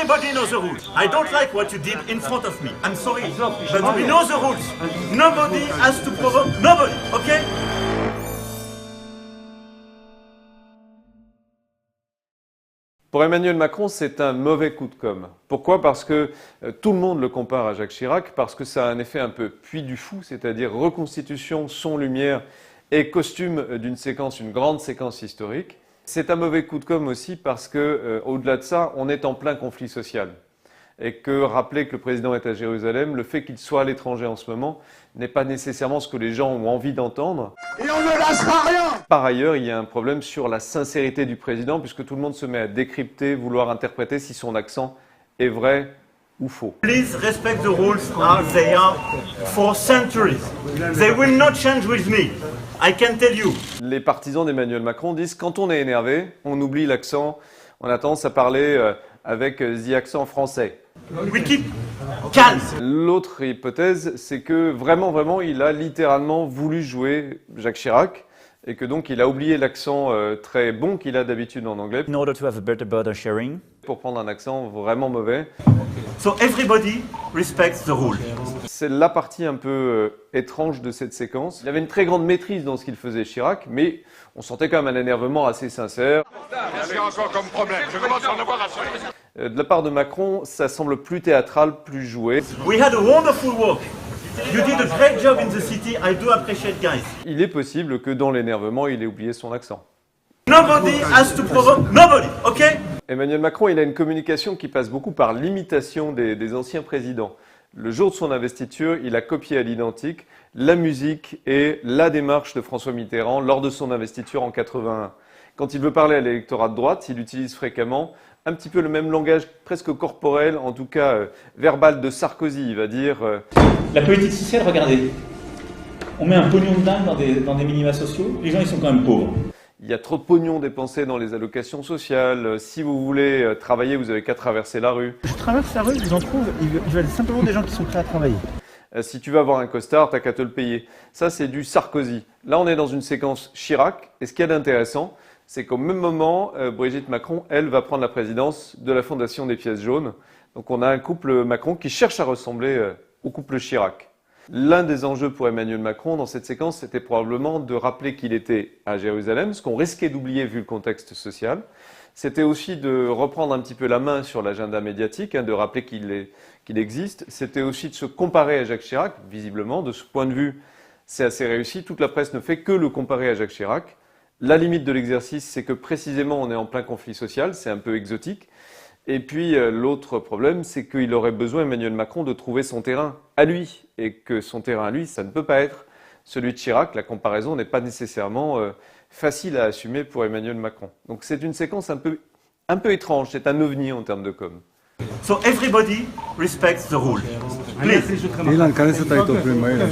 Everybody knows the rules. I don't like what you did in front of me. I'm sorry, but we know the rules. Nobody has to provoke nobody, okay? Pour Emmanuel Macron, c'est un mauvais coup de com'. Pourquoi? Parce que tout le monde le compare à Jacques Chirac, parce que ça a un effet un peu Puy du Fou, c'est-à-dire reconstitution, son, lumière et costume d'une séquence, une grande séquence historique. C'est un mauvais coup de com' aussi parce que, au-delà de ça, on est en plein conflit social. Et que rappeler que le président est à Jérusalem, le fait qu'il soit à l'étranger en ce moment, n'est pas nécessairement ce que les gens ont envie d'entendre. Et on ne lâchera rien! Par ailleurs, il y a un problème sur la sincérité du président, puisque tout le monde se met à décrypter, vouloir interpréter si son accent est vrai ou faux. Please respect the rules as they are for centuries. They will not change with me. I can tell you. Les partisans d'Emmanuel Macron disent quand on est énervé, on oublie l'accent, on a tendance à parler avec the accent français. We keep calm. L'autre hypothèse, c'est que vraiment, il a littéralement voulu jouer Jacques Chirac et que donc il a oublié l'accent très bon qu'il a d'habitude en anglais In order to have a better burden sharing. pour prendre un accent vraiment mauvais. So everybody respects the rules. C'est la partie un peu étrange de cette séquence. Il avait une très grande maîtrise dans ce qu'il faisait Chirac, mais on sentait quand même un énervement assez sincère. Qu'est-ce encore comme problème? Je commence à en avoir assez. De la part de Macron, ça semble plus théâtral, plus joué. We had a wonderful work. You did a great job in the city. I do appreciate, guys. Il est possible que dans l'énervement, il ait oublié son accent. Nobody has to provoke nobody, okay? Emmanuel Macron, il a une communication qui passe beaucoup par l'imitation des anciens présidents. Le jour de son investiture, il a copié à l'identique la musique et la démarche de François Mitterrand lors de son investiture en 81. Quand il veut parler à l'électorat de droite, il utilise fréquemment un petit peu le même langage presque corporel, en tout cas verbal de Sarkozy. Il va dire La politique sociale, regardez, on met un pognon de dingue dans des minima sociaux, les gens ils sont quand même pauvres. il y a trop de pognon dépensé dans les allocations sociales. Si vous voulez travailler, vous n'avez qu'à traverser la rue. Je traverse la rue, je vous en trouve, il veut simplement des gens qui sont prêts à travailler. Si tu veux avoir un costard, t'as qu'à te le payer. Ça, c'est du Sarkozy. Là, on est dans une séquence Chirac. Et ce qu'il y a d'intéressant, c'est qu'au même moment, Brigitte Macron, elle, va prendre la présidence de la Fondation des pièces jaunes. Donc, on a un couple Macron qui cherche à ressembler au couple Chirac. L'un des enjeux pour Emmanuel Macron dans cette séquence, c'était probablement de rappeler qu'il était à Jérusalem, ce qu'on risquait d'oublier vu le contexte social. C'était aussi de reprendre un petit peu la main sur l'agenda médiatique, de rappeler qu'il existe. C'était aussi de se comparer à Jacques Chirac, visiblement. De ce point de vue, c'est assez réussi. Toute la presse ne fait que le comparer à Jacques Chirac. La limite de l'exercice, c'est que précisément, on est en plein conflit social. C'est un peu exotique. Et puis, l'autre problème, c'est qu'il aurait besoin, Emmanuel Macron, de trouver son terrain à lui. Et que son terrain à lui, ça ne peut pas être celui de Chirac. La comparaison n'est pas nécessairement facile à assumer pour Emmanuel Macron. Donc c'est une séquence un peu étrange, c'est un ovni en termes de com. So everybody respects the rule. Please. Ilan, kan je se tady to filmuje?